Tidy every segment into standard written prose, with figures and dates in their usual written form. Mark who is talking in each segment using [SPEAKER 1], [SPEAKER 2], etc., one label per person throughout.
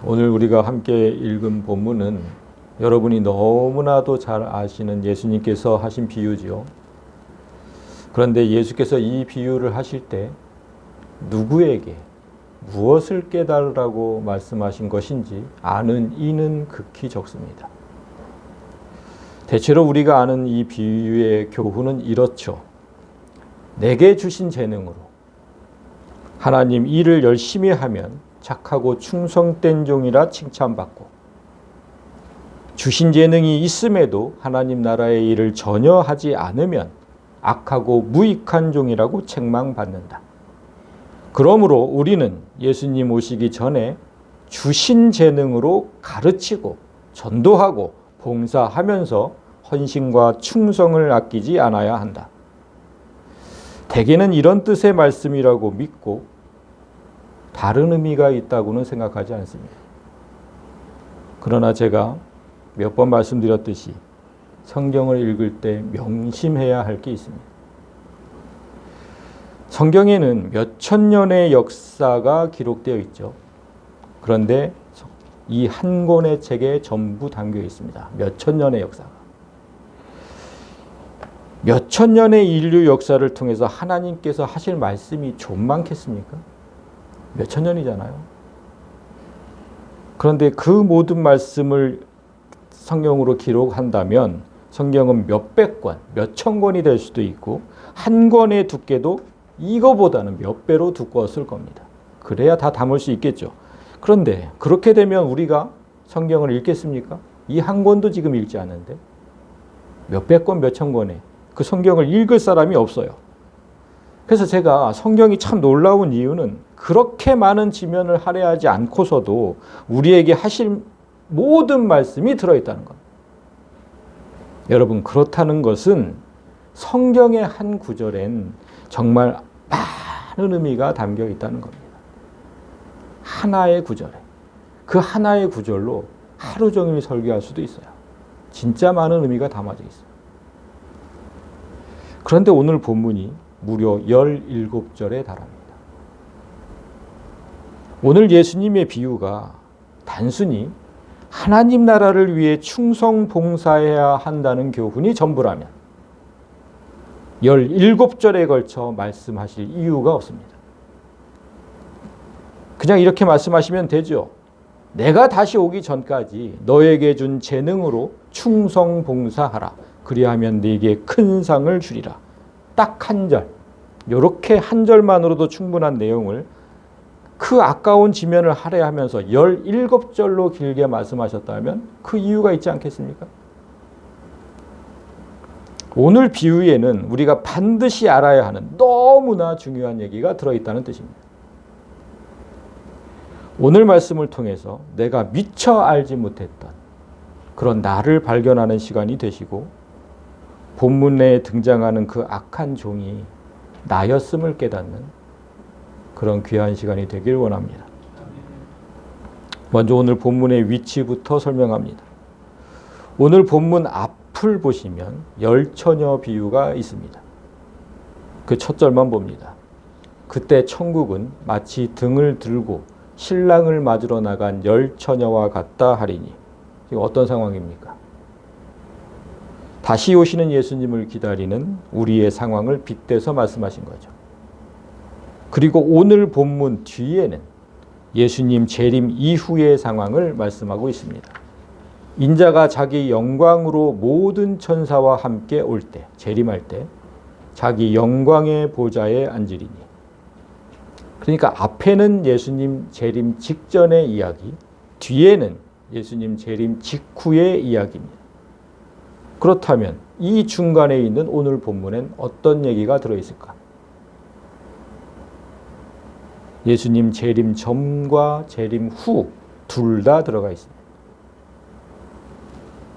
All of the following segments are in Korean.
[SPEAKER 1] 오늘 우리가 함께 읽은 본문은 여러분이 너무나도 잘 아시는 예수님께서 하신 비유지요. 그런데 예수께서 이 비유를 하실 때 누구에게 무엇을 깨달으라고 말씀하신 것인지 아는 이는 극히 적습니다. 대체로 우리가 아는 이 비유의 교훈은 이렇죠. 내게 주신 재능으로 하나님 일을 열심히 하면 착하고 충성된 종이라 칭찬받고, 주신 재능이 있음에도 하나님 나라의 일을 전혀 하지 않으면 악하고 무익한 종이라고 책망받는다. 그러므로 우리는 예수님 오시기 전에 주신 재능으로 가르치고 전도하고 봉사하면서 헌신과 충성을 아끼지 않아야 한다. 대개는 이런 뜻의 말씀이라고 믿고 다른 의미가 있다고는 생각하지 않습니다. 그러나 제가 몇 번 말씀드렸듯이 성경을 읽을 때 명심해야 할 게 있습니다. 성경에는 몇천 년의 역사가 기록되어 있죠. 그런데 이 한 권의 책에 전부 담겨 있습니다. 몇천 년의 역사가. 몇천 년의 인류 역사를 통해서 하나님께서 하실 말씀이 좀 많겠습니까? 몇천 년이잖아요. 그런데 그 모든 말씀을 성경으로 기록한다면 성경은 몇백 권, 몇천 권이 될 수도 있고 한 권의 두께도 이거보다는 몇 배로 두꺼웠을 겁니다. 그래야 다 담을 수 있겠죠. 그런데 그렇게 되면 우리가 성경을 읽겠습니까? 이 한 권도 지금 읽지 않는데 몇백 권, 몇천 권의 그 성경을 읽을 사람이 없어요. 그래서 제가 성경이 참 놀라운 이유는 그렇게 많은 지면을 할애하지 않고서도 우리에게 하실 모든 말씀이 들어있다는 겁니다. 여러분, 그렇다는 것은 성경의 한 구절엔 정말 많은 의미가 담겨 있다는 겁니다. 하나의 구절에. 그 하나의 구절로 하루 종일 설교할 수도 있어요. 진짜 많은 의미가 담아져 있어요. 그런데 오늘 본문이 무려 17절에 달합니다. 오늘 예수님의 비유가 단순히 하나님 나라를 위해 충성 봉사해야 한다는 교훈이 전부라면 17절에 걸쳐 말씀하실 이유가 없습니다. 그냥 이렇게 말씀하시면 되죠. 내가 다시 오기 전까지 너에게 준 재능으로 충성 봉사하라. 그리하면 네게 큰 상을 주리라. 딱 한 절. 이렇게 한 절만으로도 충분한 내용을 그 아까운 지면을 할애하면서 17절로 길게 말씀하셨다면 그 이유가 있지 않겠습니까? 오늘 비유에는 우리가 반드시 알아야 하는 너무나 중요한 얘기가 들어있다는 뜻입니다. 오늘 말씀을 통해서 내가 미처 알지 못했던 그런 나를 발견하는 시간이 되시고 본문에 등장하는 그 악한 종이 나였음을 깨닫는 그런 귀한 시간이 되길 원합니다. 먼저 오늘 본문의 위치부터 설명합니다. 오늘 본문 앞을 보시면 열처녀 비유가 있습니다. 그 첫 절만 봅니다. 그때 천국은 마치 등을 들고 신랑을 맞으러 나간 열처녀와 같다 하리니. 지금 어떤 상황입니까? 다시 오시는 예수님을 기다리는 우리의 상황을 빗대서 말씀하신 거죠. 그리고 오늘 본문 뒤에는 예수님 재림 이후의 상황을 말씀하고 있습니다. 인자가 자기 영광으로 모든 천사와 함께 올 때, 재림할 때 자기 영광의 보좌에 앉으리니. 그러니까 앞에는 예수님 재림 직전의 이야기, 뒤에는 예수님 재림 직후의 이야기입니다. 그렇다면 이 중간에 있는 오늘 본문엔 어떤 얘기가 들어있을까? 예수님 재림 전과 재림 후 둘 다 들어가 있습니다.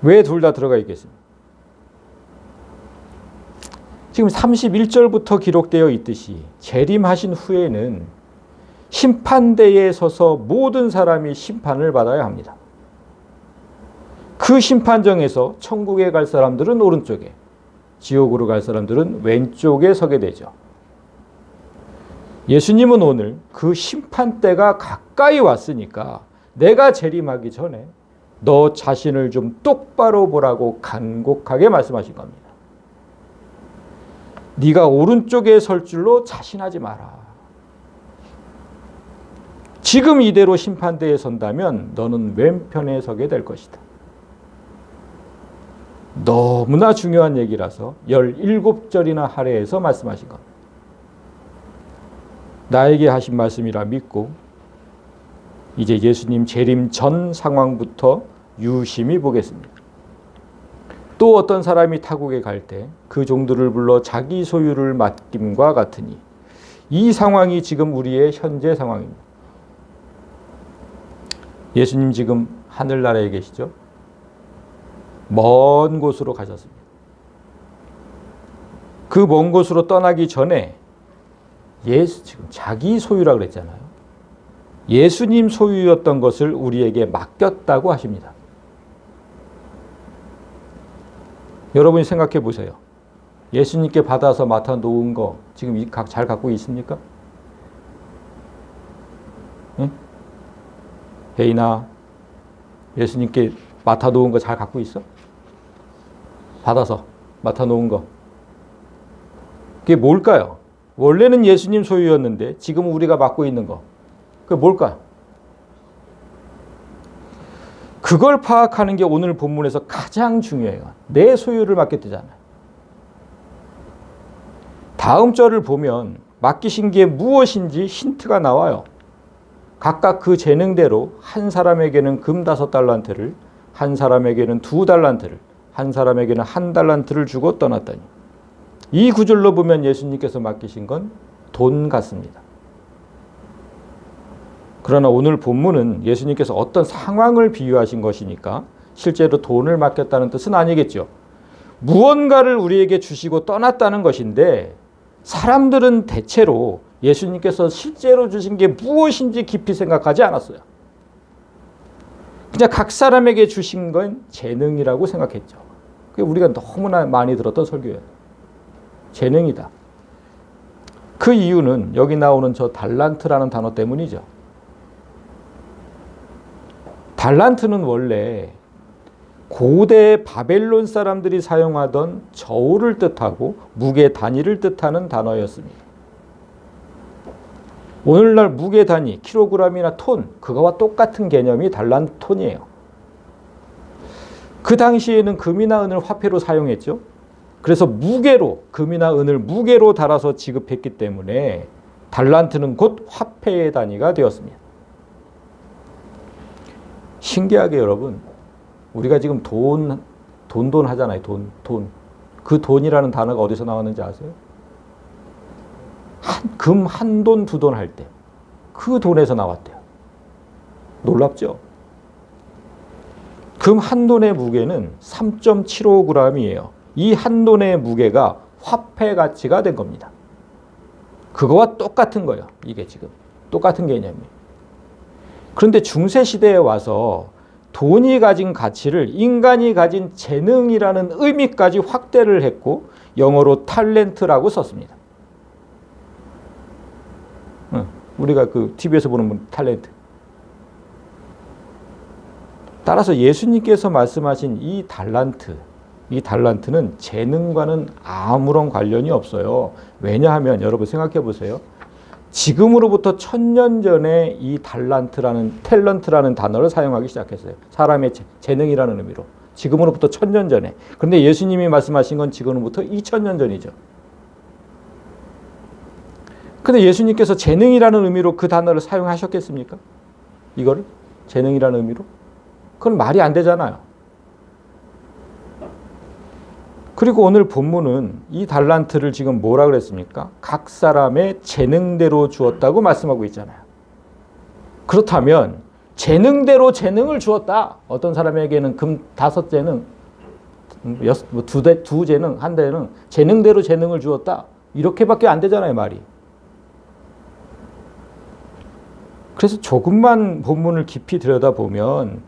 [SPEAKER 1] 왜 둘 다 들어가 있겠습니까? 지금 31절부터 기록되어 있듯이 재림하신 후에는 심판대에 서서 모든 사람이 심판을 받아야 합니다. 그 심판정에서 천국에 갈 사람들은 오른쪽에, 지옥으로 갈 사람들은 왼쪽에 서게 되죠. 예수님은 오늘 그 심판대가 가까이 왔으니까 내가 재림하기 전에 너 자신을 좀 똑바로 보라고 간곡하게 말씀하신 겁니다. 네가 오른쪽에 설 줄로 자신하지 마라. 지금 이대로 심판대에 선다면 너는 왼편에 서게 될 것이다. 너무나 중요한 얘기라서 17절이나 할애해서 말씀하신 겁니다. 나에게 하신 말씀이라 믿고 이제 예수님 재림 전 상황부터 유심히 보겠습니다. 또 어떤 사람이 타국에 갈 때 그 종들을 불러 자기 소유를 맡김과 같으니 이 상황이 지금 우리의 현재 상황입니다. 예수님 지금 하늘나라에 계시죠? 먼 곳으로 가셨습니다. 그 먼 곳으로 떠나기 전에 지금 자기 소유라 그랬잖아요. 예수님 소유였던 것을 우리에게 맡겼다고 하십니다. 여러분이 생각해 보세요. 예수님께 받아서 맡아 놓은 거 지금 잘 갖고 있습니까? 응? 혜인아, 예수님께 맡아 놓은 거 잘 갖고 있어? 받아서 맡아 놓은 거. 그게 뭘까요? 원래는 예수님 소유였는데 지금 우리가 맡고 있는 거. 그게 뭘까? 그걸 파악하는 게 오늘 본문에서 가장 중요해요. 내 소유를 맡겼대잖아요. 다음 절을 보면 맡기신 게 무엇인지 힌트가 나와요. 각각 그 재능대로 한 사람에게는 금 5달란트를, 한 사람에게는 2달란트를, 한 사람에게는 1달란트를 주고 떠났다니. 이 구절로 보면 예수님께서 맡기신 건 돈 같습니다. 그러나 오늘 본문은 예수님께서 어떤 상황을 비유하신 것이니까 실제로 돈을 맡겼다는 뜻은 아니겠죠. 무언가를 우리에게 주시고 떠났다는 것인데 사람들은 대체로 예수님께서 실제로 주신 게 무엇인지 깊이 생각하지 않았어요. 그냥 각 사람에게 주신 건 재능이라고 생각했죠. 그게 우리가 너무나 많이 들었던 설교예요. 재능이다. 그 이유는 여기 나오는 저 달란트라는 단어 때문이죠. 달란트는 원래 고대 바벨론 사람들이 사용하던 저울을 뜻하고 무게 단위를 뜻하는 단어였습니다. 오늘날 무게 단위, 킬로그램이나 톤, 그거와 똑같은 개념이 달란트 톤이에요. 그 당시에는 금이나 은을 화폐로 사용했죠. 그래서 무게로, 금이나 은을 무게로 달아서 지급했기 때문에 달란트는 곧 화폐의 단위가 되었습니다. 신기하게 여러분, 우리가 지금 돈 하잖아요. 돈. 그 돈이라는 단어가 어디서 나왔는지 아세요? 금 한 돈, 2돈 할 때 그 돈에서 나왔대요. 놀랍죠? 금 한 돈의 무게는 3.75g이에요. 이 한 돈의 무게가 화폐 가치가 된 겁니다. 그거와 똑같은 거예요. 이게 지금 똑같은 개념이에요. 그런데 중세시대에 와서 돈이 가진 가치를 인간이 가진 재능이라는 의미까지 확대를 했고 영어로 탤런트라고 썼습니다. 우리가 그 TV에서 보는 탤런트. 따라서 예수님께서 말씀하신 이 달란트는 재능과는 아무런 관련이 없어요. 왜냐하면 여러분 생각해 보세요. 지금으로부터 1000년 전에 이 탤런트라는 단어를 사용하기 시작했어요. 사람의 재능이라는 의미로. 지금으로부터 1000년 전에. 그런데 예수님이 말씀하신 건 지금으로부터 2000년 전이죠. 근데 예수님께서 재능이라는 의미로 그 단어를 사용하셨겠습니까? 이거를? 재능이라는 의미로? 그건 말이 안 되잖아요. 그리고 오늘 본문은 이 달란트를 지금 뭐라 그랬습니까? 각 사람의 재능대로 주었다고 말씀하고 있잖아요. 그렇다면 재능대로 재능을 주었다. 어떤 사람에게는 금 5재능, 2재능, 1재능, 재능대로 재능을 주었다. 이렇게밖에 안 되잖아요, 말이. 그래서 조금만 본문을 깊이 들여다보면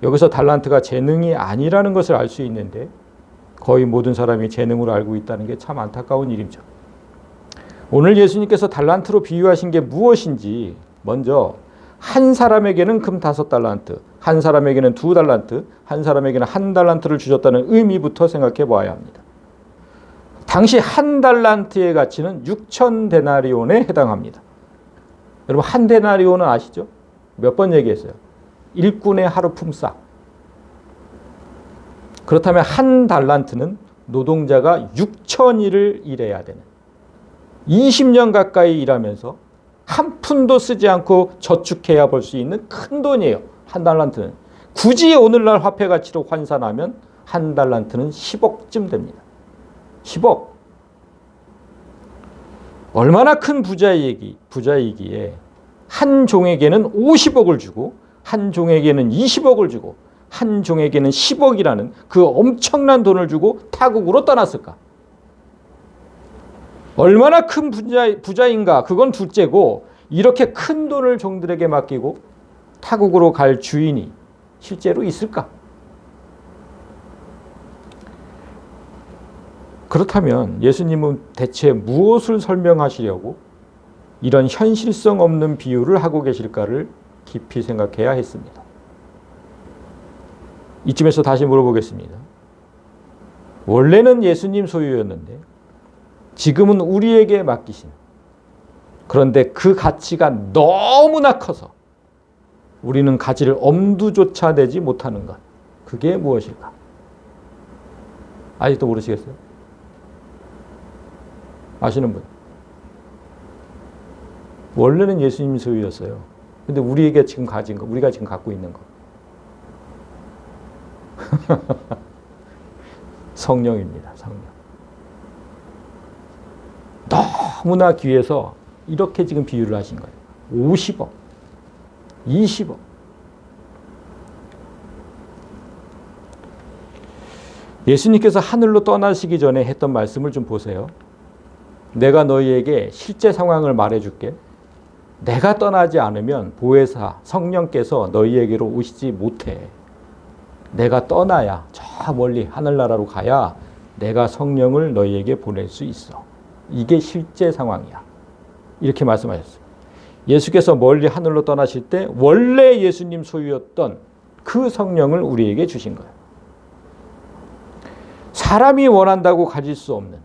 [SPEAKER 1] 여기서 달란트가 재능이 아니라는 것을 알 수 있는데 거의 모든 사람이 재능으로 알고 있다는 게 참 안타까운 일이죠. 오늘 예수님께서 달란트로 비유하신 게 무엇인지 먼저 한 사람에게는 금 5달란트, 한 사람에게는 2달란트, 한 사람에게는 1달란트를 주셨다는 의미부터 생각해 보아야 합니다. 당시 1달란트의 가치는 6,000데나리온에 해당합니다. 여러분 1데나리온은 아시죠? 몇 번 얘기했어요. 일꾼의 하루 품삯. 그렇다면 1달란트는 노동자가 6,000일을 일해야 되는, 20년 가까이 일하면서 한 푼도 쓰지 않고 저축해야 벌 수 있는 큰 돈이에요. 1달란트는. 굳이 오늘날 화폐 가치로 환산하면 1달란트는 10억쯤 됩니다. 10억. 얼마나 큰 부자이기에 한 종에게는 50억을 주고 한 종에게는 20억을 주고 한 종에게는 10억이라는 그 엄청난 돈을 주고 타국으로 떠났을까? 얼마나 큰 부자인가 그건 둘째고, 이렇게 큰 돈을 종들에게 맡기고 타국으로 갈 주인이 실제로 있을까? 그렇다면 예수님은 대체 무엇을 설명하시려고 이런 현실성 없는 비유를 하고 계실까를 깊이 생각해야 했습니다. 이쯤에서 다시 물어보겠습니다. 원래는 예수님 소유였는데 지금은 우리에게 맡기신, 그런데 그 가치가 너무나 커서 우리는 가지를 엄두조차 내지 못하는 것, 그게 무엇일까? 아직도 모르시겠어요? 아시는 분? 원래는 예수님 소유였어요. 근데 우리에게 지금 가진 거, 우리가 지금 갖고 있는 거. 성령입니다. 성령. 너무나 귀해서 이렇게 지금 비유를 하신 거예요. 50억, 20억. 예수님께서 하늘로 떠나시기 전에 했던 말씀을 좀 보세요. 내가 너희에게 실제 상황을 말해줄게. 내가 떠나지 않으면 보혜사 성령께서 너희에게로 오시지 못해. 내가 떠나야 저 멀리 하늘나라로 가야 내가 성령을 너희에게 보낼 수 있어. 이게 실제 상황이야. 이렇게 말씀하셨어요. 예수께서 멀리 하늘로 떠나실 때 원래 예수님 소유였던 그 성령을 우리에게 주신 거예요. 사람이 원한다고 가질 수 없는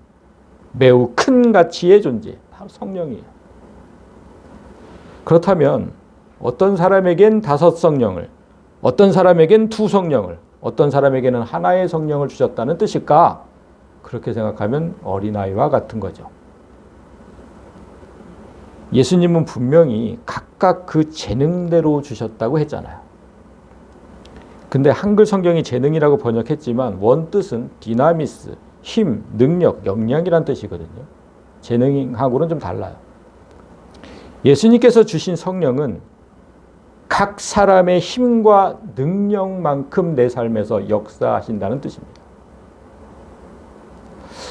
[SPEAKER 1] 매우 큰 가치의 존재, 바로 성령이에요. 그렇다면 어떤 사람에겐 5성령을, 어떤 사람에겐 2성령을, 어떤 사람에게는 하나의 성령을 주셨다는 뜻일까? 그렇게 생각하면 어린아이와 같은 거죠. 예수님은 분명히 각각 그 재능대로 주셨다고 했잖아요. 근데 한글 성경이 재능이라고 번역했지만 원뜻은 디나미스, 힘, 능력, 역량이란 뜻이거든요. 재능하고는 좀 달라요. 예수님께서 주신 성령은 각 사람의 힘과 능력만큼 내 삶에서 역사하신다는 뜻입니다.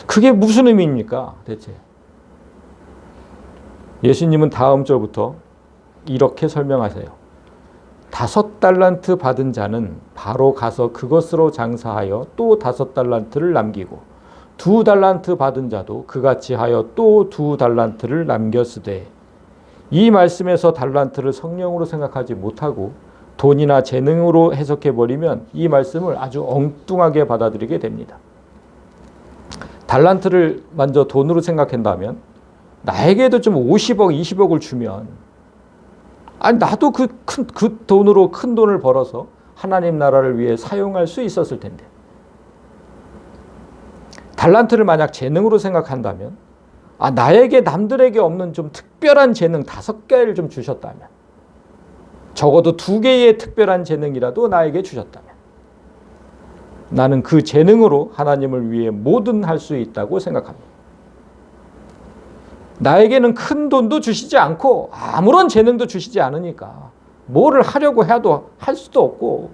[SPEAKER 1] 그게 무슨 의미입니까, 대체? 예수님은 다음 절부터 이렇게 설명하세요. 5달란트 받은 자는 바로 가서 그것으로 장사하여 또 5달란트를 남기고 2달란트 받은 자도 그같이 하여 또 2달란트를 남겼으되, 이 말씀에서 달란트를 성령으로 생각하지 못하고 돈이나 재능으로 해석해버리면 이 말씀을 아주 엉뚱하게 받아들이게 됩니다. 달란트를 먼저 돈으로 생각한다면 나에게도 좀 50억, 20억을 주면 아니 나도 그 돈으로 큰 돈을 벌어서 하나님 나라를 위해 사용할 수 있었을 텐데, 달란트를 만약 재능으로 생각한다면 나에게 남들에게 없는 좀 특별한 재능 5개를 좀 주셨다면, 적어도 2개의 특별한 재능이라도 나에게 주셨다면 나는 그 재능으로 하나님을 위해 뭐든 할 수 있다고 생각합니다. 나에게는 큰 돈도 주시지 않고 아무런 재능도 주시지 않으니까 뭐를 하려고 해도 할 수도 없고,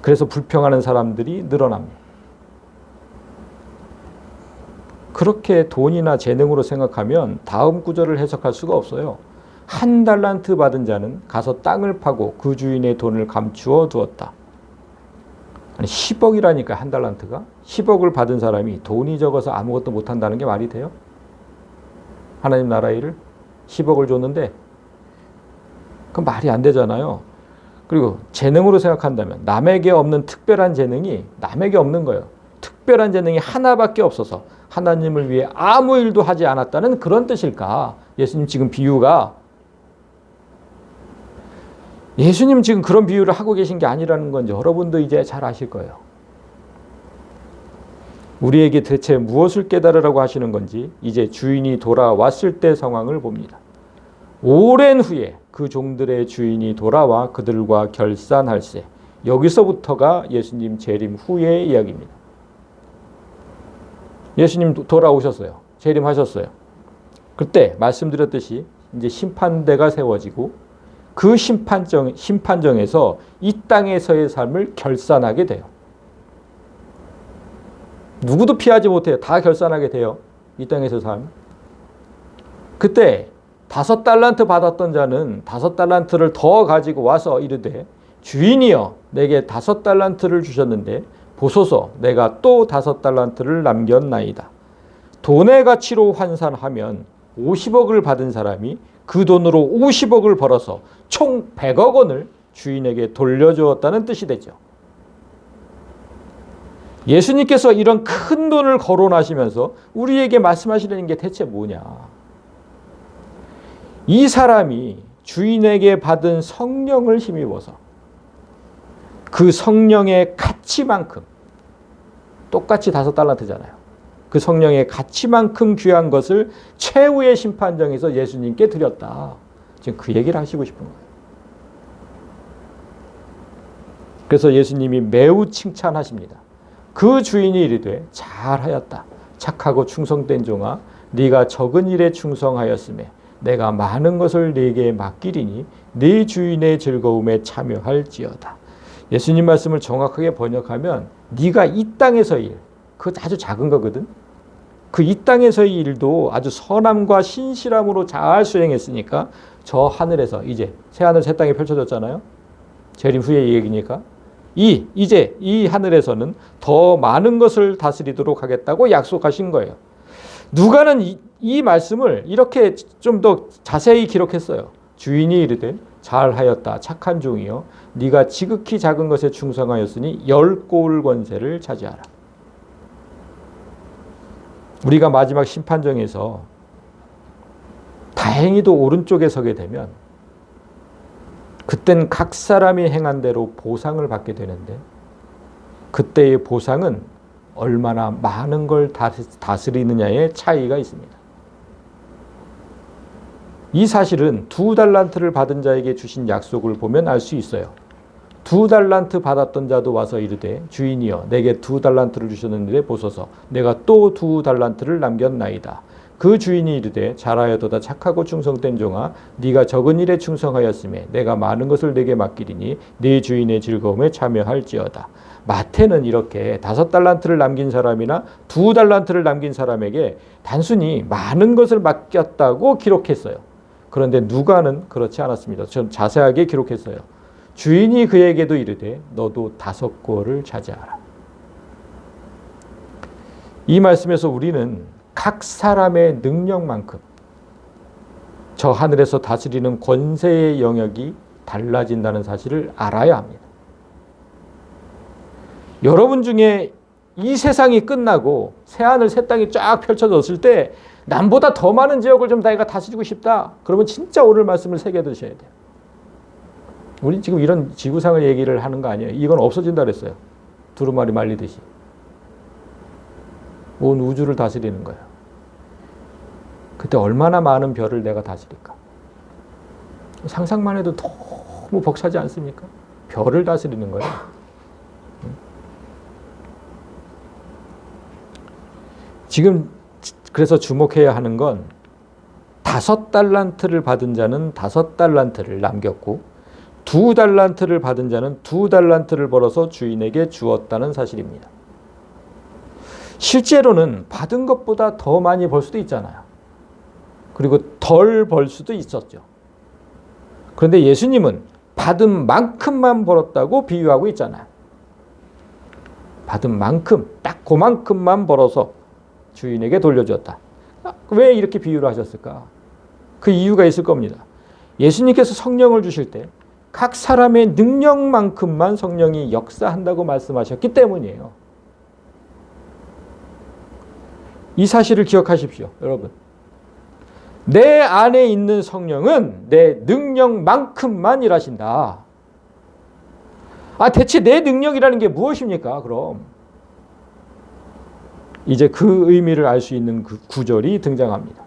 [SPEAKER 1] 그래서 불평하는 사람들이 늘어납니다. 그렇게 돈이나 재능으로 생각하면 다음 구절을 해석할 수가 없어요. 1달란트 받은 자는 가서 땅을 파고 그 주인의 돈을 감추어 두었다. 아니 10억이라니까 1달란트가. 10억을 받은 사람이 돈이 적어서 아무것도 못한다는 게 말이 돼요? 하나님 나라 일을 10억을 줬는데 그건 말이 안 되잖아요. 그리고 재능으로 생각한다면 남에게 없는 특별한 재능이 남에게 없는 거예요. 특별한 재능이 하나밖에 없어서 하나님을 위해 아무 일도 하지 않았다는 그런 뜻일까? 예수님 지금 비유가 예수님 지금 그런 비유를 하고 계신 게 아니라는 건지 여러분도 이제 잘 아실 거예요. 우리에게 대체 무엇을 깨달으라고 하시는 건지 이제 주인이 돌아왔을 때 상황을 봅니다. 오랜 후에 그 종들의 주인이 돌아와 그들과 결산할세. 여기서부터가 예수님 재림 후의 이야기입니다. 예수님 돌아오셨어요. 재림하셨어요. 그때 말씀드렸듯이 이제 심판대가 세워지고 그 심판정에서 이 땅에서의 삶을 결산하게 돼요. 누구도 피하지 못해요. 다 결산하게 돼요. 이 땅에서 삶. 그때 5달란트 받았던 자는 5달란트를 더 가지고 와서 이르되 주인이여 내게 5달란트를 주셨는데 보소서 내가 또 5달란트를 남겼나이다. 돈의 가치로 환산하면 50억을 받은 사람이 그 돈으로 50억을 벌어서 총 100억 원을 주인에게 돌려주었다는 뜻이 되죠. 예수님께서 이런 큰 돈을 거론하시면서 우리에게 말씀하시려는 게 대체 뭐냐? 이 사람이 주인에게 받은 성령을 힘입어서 그 성령의 가치만큼 똑같이 5달란트잖아요. 그 성령의 가치만큼 귀한 것을 최후의 심판정에서 예수님께 드렸다. 지금 그 얘기를 하시고 싶은 거예요. 그래서 예수님이 매우 칭찬하십니다. 그 주인이 이르되 잘하였다. 착하고 충성된 종아 네가 적은 일에 충성하였으며 내가 많은 것을 네게 맡기리니 네 주인의 즐거움에 참여할지어다. 예수님 말씀을 정확하게 번역하면 네가 이 땅에서의 일, 그거 아주 작은 거거든. 그 이 땅에서의 일도 아주 선함과 신실함으로 잘 수행했으니까 저 하늘에서 이제 새하늘 새 땅이 펼쳐졌잖아요. 재림 후의 얘기니까 이제 이 하늘에서는 더 많은 것을 다스리도록 하겠다고 약속하신 거예요. 누가는 이 말씀을 이렇게 좀 더 자세히 기록했어요. 주인이 이르되 잘하였다 착한 종이여 네가 지극히 작은 것에 충성하였으니 10고을 권세를 차지하라. 우리가 마지막 심판정에서 다행히도 오른쪽에 서게 되면 그땐 각 사람이 행한 대로 보상을 받게 되는데 그때의 보상은 얼마나 많은 걸 다스리느냐의 차이가 있습니다. 이 사실은 2달란트를 받은 자에게 주신 약속을 보면 알 수 있어요. 2달란트 받았던 자도 와서 이르되 주인이여 내게 2달란트를 주셨는데 보소서 내가 또 2달란트를 남겼나이다. 그 주인이 이르되 잘하여도다 착하고 충성된 종아 네가 적은 일에 충성하였으며 내가 많은 것을 내게 맡기리니 네 주인의 즐거움에 참여할지어다. 마태는 이렇게 5달란트를 남긴 사람이나 2달란트를 남긴 사람에게 단순히 많은 것을 맡겼다고 기록했어요. 그런데 누가는 그렇지 않았습니다. 좀 자세하게 기록했어요. 주인이 그에게도 이르되 너도 5고을을 차지하라. 이 말씀에서 우리는 각 사람의 능력만큼 저 하늘에서 다스리는 권세의 영역이 달라진다는 사실을 알아야 합니다. 여러분 중에 이 세상이 끝나고 새하늘 새 땅이 쫙 펼쳐졌을 때 남보다 더 많은 지역을 좀 내가 다스리고 싶다. 그러면 진짜 오늘 말씀을 새겨드셔야 돼요. 우리 지금 이런 지구상을 얘기를 하는 거 아니에요. 이건 없어진다 그랬어요. 두루마리 말리듯이. 온 우주를 다스리는 거예요. 그때 얼마나 많은 별을 내가 다스릴까? 상상만 해도 너무 벅차지 않습니까? 별을 다스리는 거예요. 지금 그래서 주목해야 하는 건 5달란트를 받은 자는 5달란트를 남겼고 2달란트를 받은 자는 2달란트를 벌어서 주인에게 주었다는 사실입니다. 실제로는 받은 것보다 더 많이 벌 수도 있잖아요. 그리고 덜 벌 수도 있었죠. 그런데 예수님은 받은 만큼만 벌었다고 비유하고 있잖아요. 받은 만큼, 딱 그만큼만 벌어서 주인에게 돌려줬다. 왜 이렇게 비유를 하셨을까? 그 이유가 있을 겁니다. 예수님께서 성령을 주실 때 각 사람의 능력만큼만 성령이 역사한다고 말씀하셨기 때문이에요. 이 사실을 기억하십시오, 여러분. 내 안에 있는 성령은 내 능력만큼만 일하신다. 대체 내 능력이라는 게 무엇입니까, 그럼? 이제 그 의미를 알 수 있는 그 구절이 등장합니다.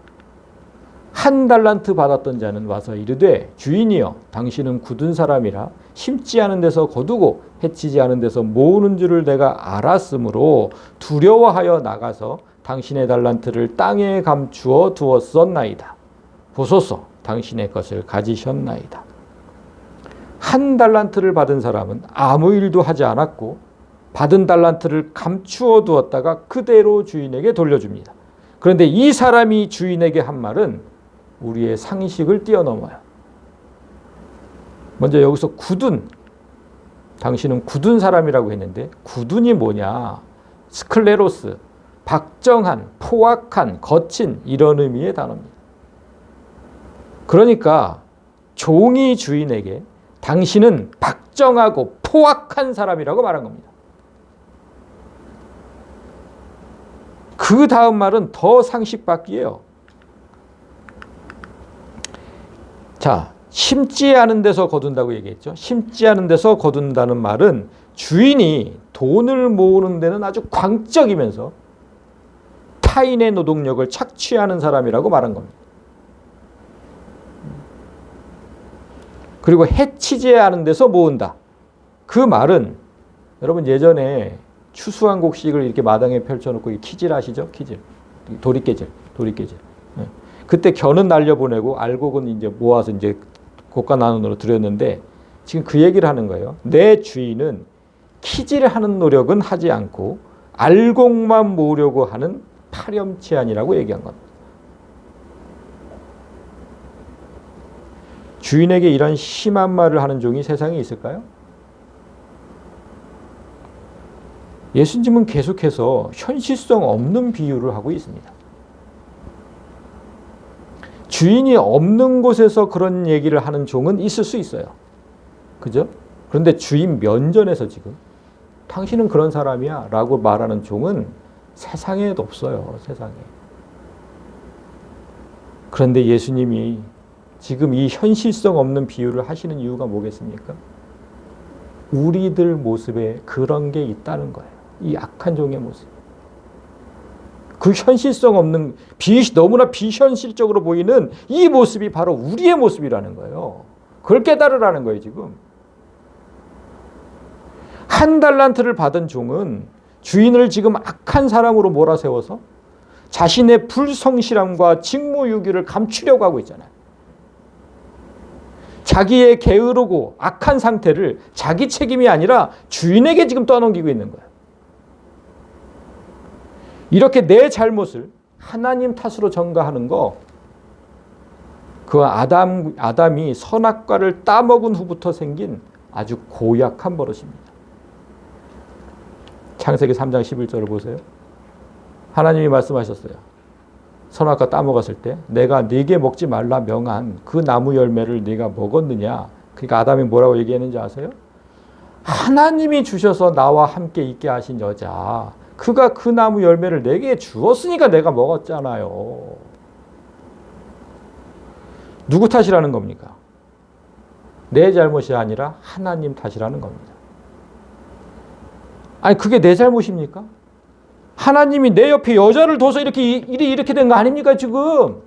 [SPEAKER 1] 1달란트 받았던 자는 와서 이르되 주인이여 당신은 굳은 사람이라 심지 않은 데서 거두고 해치지 않은 데서 모으는 줄을 내가 알았으므로 두려워하여 나가서 당신의 달란트를 땅에 감추어 두었었나이다. 보소서 당신의 것을 가지셨나이다. 1달란트를 받은 사람은 아무 일도 하지 않았고 받은 달란트를 감추어 두었다가 그대로 주인에게 돌려줍니다. 그런데 이 사람이 주인에게 한 말은 우리의 상식을 뛰어넘어요. 먼저 여기서 굳은, 당신은 굳은 사람이라고 했는데 굳은이 뭐냐? 스클레로스, 박정한, 포악한, 거친 이런 의미의 단어입니다. 그러니까 종이 주인에게 당신은 박정하고 포악한 사람이라고 말한 겁니다. 그 다음 말은 더 상식밖이에요. 자, 심지 않은 데서 거둔다고 얘기했죠. 심지 않은 데서 거둔다는 말은 주인이 돈을 모으는 데는 아주 광적이면서 타인의 노동력을 착취하는 사람이라고 말한 겁니다. 그리고 해치지 않은 데서 모은다. 그 말은 여러분 예전에 추수한 곡식을 이렇게 마당에 펼쳐놓고 키질 아시죠? 키질. 도리깨질. 그때 겨는 날려보내고 알곡은 이제 모아서 이제 고가 나눔으로 드렸는데 지금 그 얘기를 하는 거예요. 내 주인은 키질하는 노력은 하지 않고 알곡만 모으려고 하는 파렴치한이라고 얘기한 겁니다. 주인에게 이런 심한 말을 하는 종이 세상에 있을까요? 예수님은 계속해서 현실성 없는 비유를 하고 있습니다. 주인이 없는 곳에서 그런 얘기를 하는 종은 있을 수 있어요. 그죠? 그런데 주인 면전에서 지금 당신은 그런 사람이야 라고 말하는 종은 세상에 없어요. 세상에. 그런데 예수님이 지금 이 현실성 없는 비유를 하시는 이유가 뭐겠습니까? 우리들 모습에 그런 게 있다는 거예요. 이 악한 종의 모습. 그 현실성 없는 너무나 비현실적으로 보이는 이 모습이 바로 우리의 모습이라는 거예요. 그걸 깨달으라는 거예요, 지금. 1달란트를 받은 종은 주인을 지금 악한 사람으로 몰아세워서 자신의 불성실함과 직무유기를 감추려고 하고 있잖아요. 자기의 게으르고 악한 상태를 자기 책임이 아니라 주인에게 지금 떠넘기고 있는 거예요. 이렇게 내 잘못을 하나님 탓으로 전가하는 거, 그 아담이 선악과를 따먹은 후부터 생긴 아주 고약한 버릇입니다. 창세기 3장 11절을 보세요. 하나님이 말씀하셨어요. 선악과 따먹었을 때 내가 네게 먹지 말라 명한 그 나무 열매를 네가 먹었느냐. 그러니까 아담이 뭐라고 얘기했는지 아세요? 하나님이 주셔서 나와 함께 있게 하신 여자, 그가 그 나무 열매를 내게 주었으니까 내가 먹었잖아요. 누구 탓이라는 겁니까? 내 잘못이 아니라 하나님 탓이라는 겁니다. 아니 그게 내 잘못입니까? 하나님이 내 옆에 여자를 둬서 일이 이렇게 된 거 아닙니까 지금?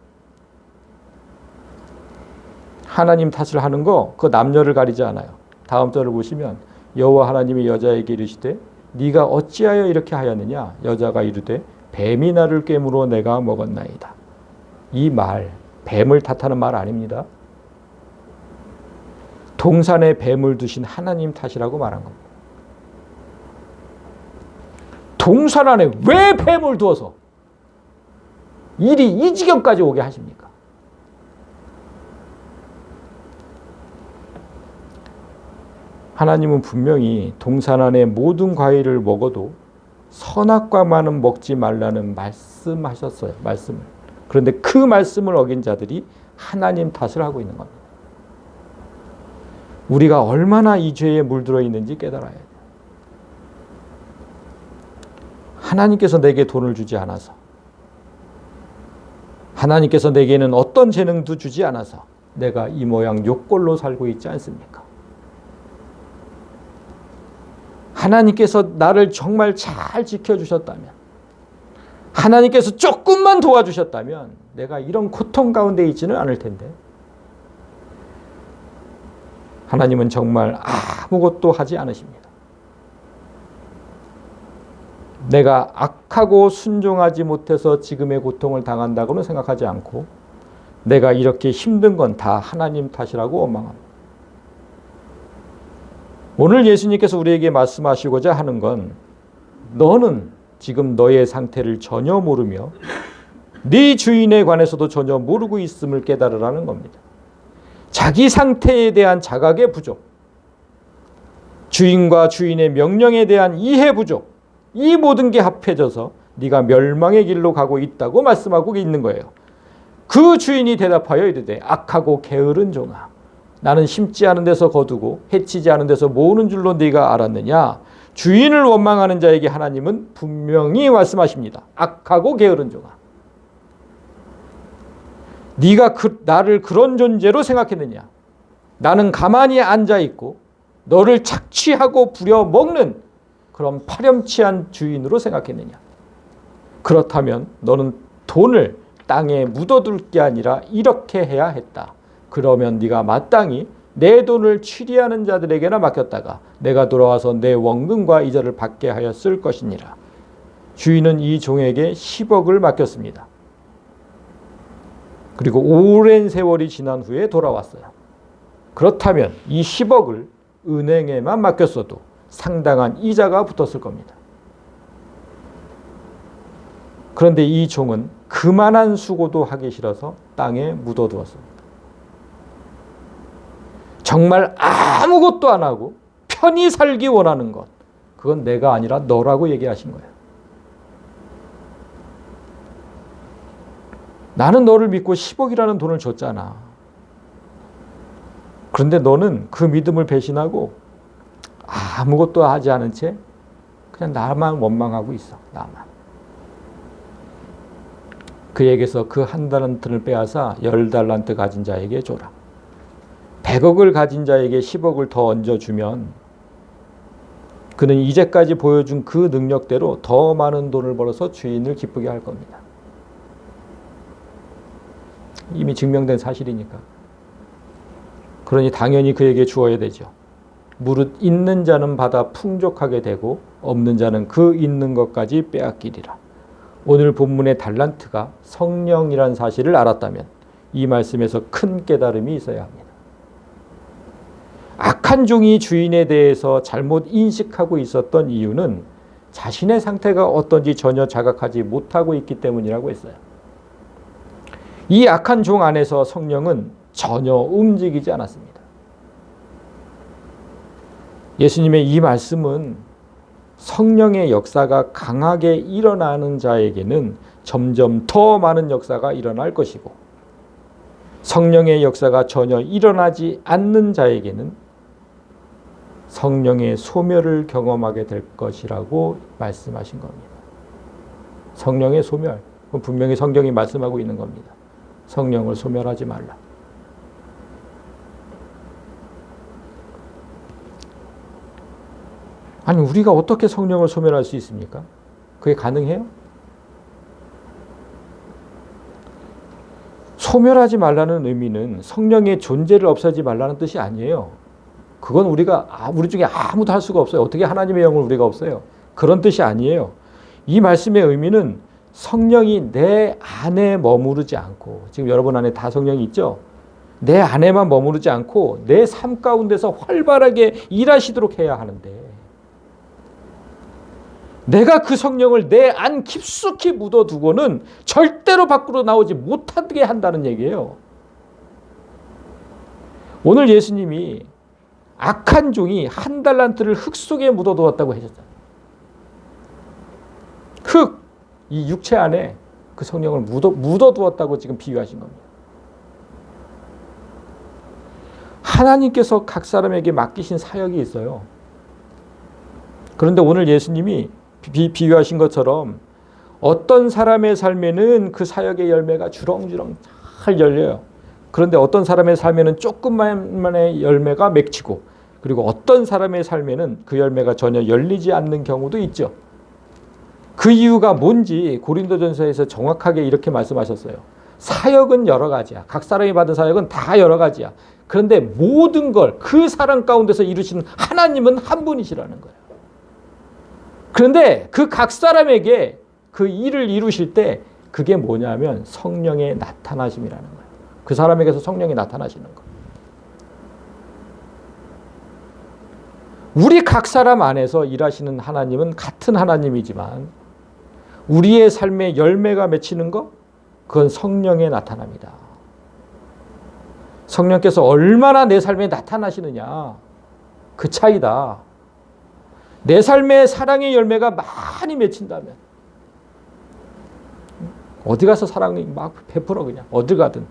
[SPEAKER 1] 하나님 탓을 하는 거 그 남녀를 가리지 않아요. 다음 절을 보시면 여호와 하나님이 여자에게 이르시되 네가 어찌하여 이렇게 하였느냐? 여자가 이르되 뱀이 나를 꿰물어 내가 먹었나이다. 이 말, 뱀을 탓하는 말 아닙니다. 동산에 뱀을 두신 하나님 탓이라고 말한 겁니다. 동산 안에 왜 뱀을 두어서 일이 이 지경까지 오게 하십니까? 하나님은 분명히 동산 안에 모든 과일을 먹어도 선악과만은 먹지 말라는 말씀하셨어요. 말씀을. 그런데 그 말씀을 어긴 자들이 하나님 탓을 하고 있는 겁니다. 우리가 얼마나 이 죄에 물들어 있는지 깨달아야 돼요. 하나님께서 내게 돈을 주지 않아서, 하나님께서 내게는 어떤 재능도 주지 않아서 내가 이 모양 요꼴로 살고 있지 않습니까? 하나님께서 나를 정말 잘 지켜주셨다면, 하나님께서 조금만 도와주셨다면 내가 이런 고통 가운데 있지는 않을 텐데, 하나님은 정말 아무것도 하지 않으십니다. 내가 악하고 순종하지 못해서 지금의 고통을 당한다고는 생각하지 않고, 내가 이렇게 힘든 건 다 하나님 탓이라고 원망합니다. 오늘 예수님께서 우리에게 말씀하시고자 하는 건, 너는 지금 너의 상태를 전혀 모르며 네 주인에 관해서도 전혀 모르고 있음을 깨달으라는 겁니다. 자기 상태에 대한 자각의 부족, 주인과 주인의 명령에 대한 이해 부족, 이 모든 게 합해져서 네가 멸망의 길로 가고 있다고 말씀하고 있는 거예요. 그 주인이 대답하여 이르되, 악하고 게으른 종아, 나는 심지 않은 데서 거두고 해치지 않은 데서 모으는 줄로 네가 알았느냐. 주인을 원망하는 자에게 하나님은 분명히 말씀하십니다. 악하고 게으른 종아, 네가 나를 그런 존재로 생각했느냐. 나는 가만히 앉아있고 너를 착취하고 부려먹는 그런 파렴치한 주인으로 생각했느냐. 그렇다면 너는 돈을 땅에 묻어둘 게 아니라 이렇게 해야 했다. 그러면 네가 마땅히 내 돈을 취리하는 자들에게나 맡겼다가 내가 돌아와서 내 원금과 이자를 받게 하였을 것이니라. 주인은 이 종에게 10억을 맡겼습니다. 그리고 오랜 세월이 지난 후에 돌아왔어요. 그렇다면 이 10억을 은행에만 맡겼어도 상당한 이자가 붙었을 겁니다. 그런데 이 종은 그만한 수고도 하기 싫어서 땅에 묻어두었습니다. 정말 아무것도 안 하고 편히 살기 원하는 것, 그건 내가 아니라 너라고 얘기하신 거예요. 나는 너를 믿고 10억이라는 돈을 줬잖아. 그런데 너는 그 믿음을 배신하고 아무것도 하지 않은 채 그냥 나만 원망하고 있어. 나만. 그에게서 그 한 달란트를 빼앗아 10달란트 가진 자에게 줘라. 100억을 가진 자에게 10억을 더 얹어주면 그는 이제까지 보여준 그 능력대로 더 많은 돈을 벌어서 주인을 기쁘게 할 겁니다. 이미 증명된 사실이니까. 그러니 당연히 그에게 주어야 되죠. 무릇 있는 자는 받아 풍족하게 되고 없는 자는 그 있는 것까지 빼앗기리라. 오늘 본문의 달란트가 성령이란 사실을 알았다면 이 말씀에서 큰 깨달음이 있어야 합니다. 악한 종이 주인에 대해서 잘못 인식하고 있었던 이유는 자신의 상태가 어떤지 전혀 자각하지 못하고 있기 때문이라고 했어요. 이 악한 종 안에서 성령은 전혀 움직이지 않았습니다. 예수님의 이 말씀은 성령의 역사가 강하게 일어나는 자에게는 점점 더 많은 역사가 일어날 것이고, 성령의 역사가 전혀 일어나지 않는 자에게는 성령의 소멸을 경험하게 될 것이라고 말씀하신 겁니다. 성령의 소멸, 그건 분명히 성경이 말씀하고 있는 겁니다. 성령을 소멸하지 말라. 아니, 우리가 어떻게 성령을 소멸할 수 있습니까? 그게 가능해요? 소멸하지 말라는 의미는 성령의 존재를 없애지 말라는 뜻이 아니에요. 그건 우리 중에 아무도 할 수가 없어요. 어떻게 하나님의 영을 우리가 없애요? 그런 뜻이 아니에요. 이 말씀의 의미는 성령이 내 안에 머무르지 않고, 지금 여러분 안에 다 성령이 있죠? 내 안에만 머무르지 않고 내 삶 가운데서 활발하게 일하시도록 해야 하는데, 내가 그 성령을 내 안 깊숙이 묻어두고는 절대로 밖으로 나오지 못하게 한다는 얘기예요. 오늘 예수님이 악한 종이 한 달란트를 흙 속에 묻어두었다고 하셨잖아요. 흙, 이 육체 안에 그 성령을 묻어두었다고 지금 비유하신 겁니다. 하나님께서 각 사람에게 맡기신 사역이 있어요. 그런데 오늘 예수님이 비유하신 것처럼 어떤 사람의 삶에는 그 사역의 열매가 주렁주렁 잘 열려요. 그런데 어떤 사람의 삶에는 조금만의 열매가 맺히고, 그리고 어떤 사람의 삶에는 그 열매가 전혀 열리지 않는 경우도 있죠. 그 이유가 뭔지 고린도전서에서 정확하게 이렇게 말씀하셨어요. 사역은 여러 가지야. 각 사람이 받은 사역은 다 여러 가지야. 그런데 모든 걸 그 사람 가운데서 이루시는 하나님은 한 분이시라는 거예요. 그런데 그 각 사람에게 그 일을 이루실 때 그게 뭐냐면 성령의 나타나심이라는 거예요. 그 사람에게서 성령이 나타나시는 거예요. 우리 각 사람 안에서 일하시는 하나님은 같은 하나님이지만 우리의 삶에 열매가 맺히는 것, 그건 성령의 나타납니다. 성령께서 얼마나 내 삶에 나타나시느냐, 그 차이다. 내 삶에 사랑의 열매가 많이 맺힌다면 어디 가서 사랑이 막 베풀어, 그냥 어디 가든.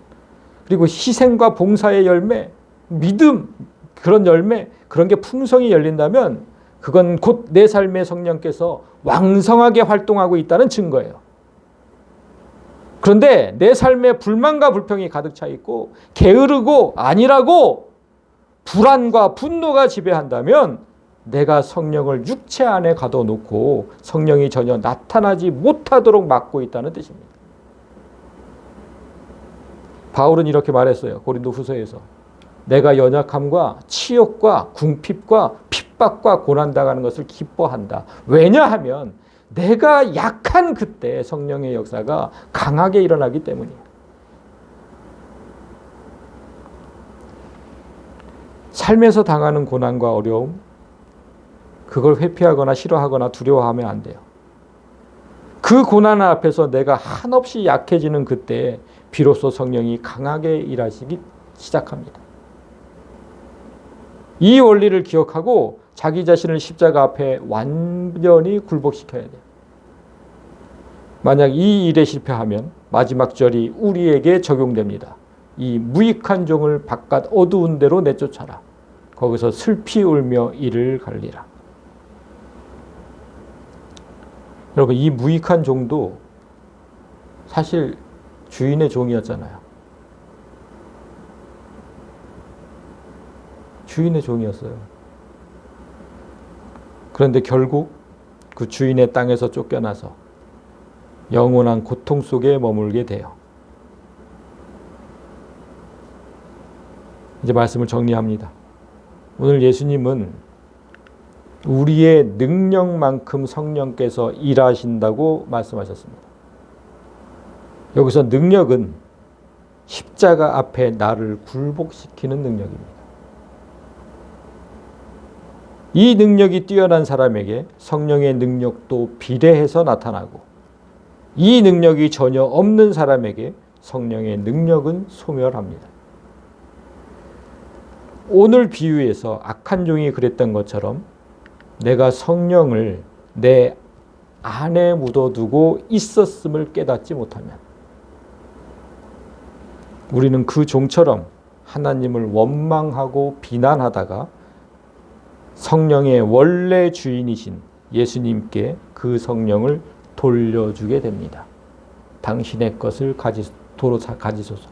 [SPEAKER 1] 그리고 희생과 봉사의 열매, 믿음, 그런 열매, 그런 게 풍성히 열린다면 그건 곧 내 삶의 성령께서 왕성하게 활동하고 있다는 증거예요. 그런데 내 삶에 불만과 불평이 가득 차 있고 게으르고 안일하고 불안과 분노가 지배한다면 내가 성령을 육체 안에 가둬놓고 성령이 전혀 나타나지 못하도록 막고 있다는 뜻입니다. 바울은 이렇게 말했어요. 고린도 후서에서. 내가 연약함과 치욕과 궁핍과 핍박과 고난당하는 것을 기뻐한다. 왜냐하면 내가 약한 그때 성령의 역사가 강하게 일어나기 때문이에요. 삶에서 당하는 고난과 어려움, 그걸 회피하거나 싫어하거나 두려워하면 안 돼요. 그 고난 앞에서 내가 한없이 약해지는 그때 비로소 성령이 강하게 일하시기 시작합니다. 이 원리를 기억하고 자기 자신을 십자가 앞에 완전히 굴복시켜야 돼요. 만약 이 일에 실패하면 마지막 절이 우리에게 적용됩니다. 이 무익한 종을 바깥 어두운 데로 내쫓아라. 거기서 슬피 울며 이를 갈리라. 여러분, 이 무익한 종도 사실 주인의 종이었잖아요. 주인의 종이었어요. 그런데 결국 그 주인의 땅에서 쫓겨나서 영원한 고통 속에 머물게 돼요. 이제 말씀을 정리합니다. 오늘 예수님은 우리의 능력만큼 성령께서 일하신다고 말씀하셨습니다. 여기서 능력은 십자가 앞에 나를 굴복시키는 능력입니다. 이 능력이 뛰어난 사람에게 성령의 능력도 비례해서 나타나고, 이 능력이 전혀 없는 사람에게 성령의 능력은 소멸합니다. 오늘 비유에서 악한 종이 그랬던 것처럼 내가 성령을 내 안에 묻어두고 있었음을 깨닫지 못하면 우리는 그 종처럼 하나님을 원망하고 비난하다가 성령의 원래 주인이신 예수님께 그 성령을 돌려주게 됩니다. 당신의 것을 도로 가지소서.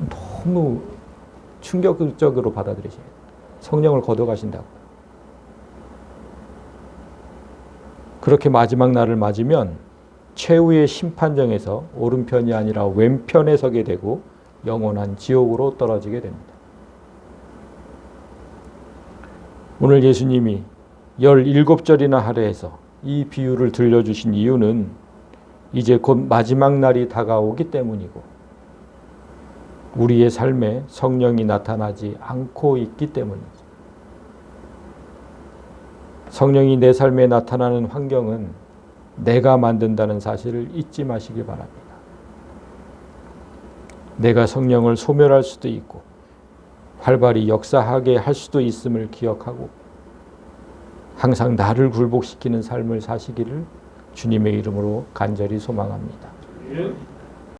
[SPEAKER 1] 너무 충격적으로 받아들이셔야 돼요. 성령을 거둬가신다고. 그렇게 마지막 날을 맞으면 최후의 심판정에서 오른편이 아니라 왼편에 서게 되고 영원한 지옥으로 떨어지게 됩니다. 오늘 예수님이 17절이나 할애해서 이 비유를 들려주신 이유는 이제 곧 마지막 날이 다가오기 때문이고 우리의 삶에 성령이 나타나지 않고 있기 때문이죠. 성령이 내 삶에 나타나는 환경은 내가 만든다는 사실을 잊지 마시기 바랍니다. 내가 성령을 소멸할 수도 있고 활발히 역사하게 할 수도 있음을 기억하고 항상 나를 굴복시키는 삶을 사시기를 주님의 이름으로 간절히 소망합니다.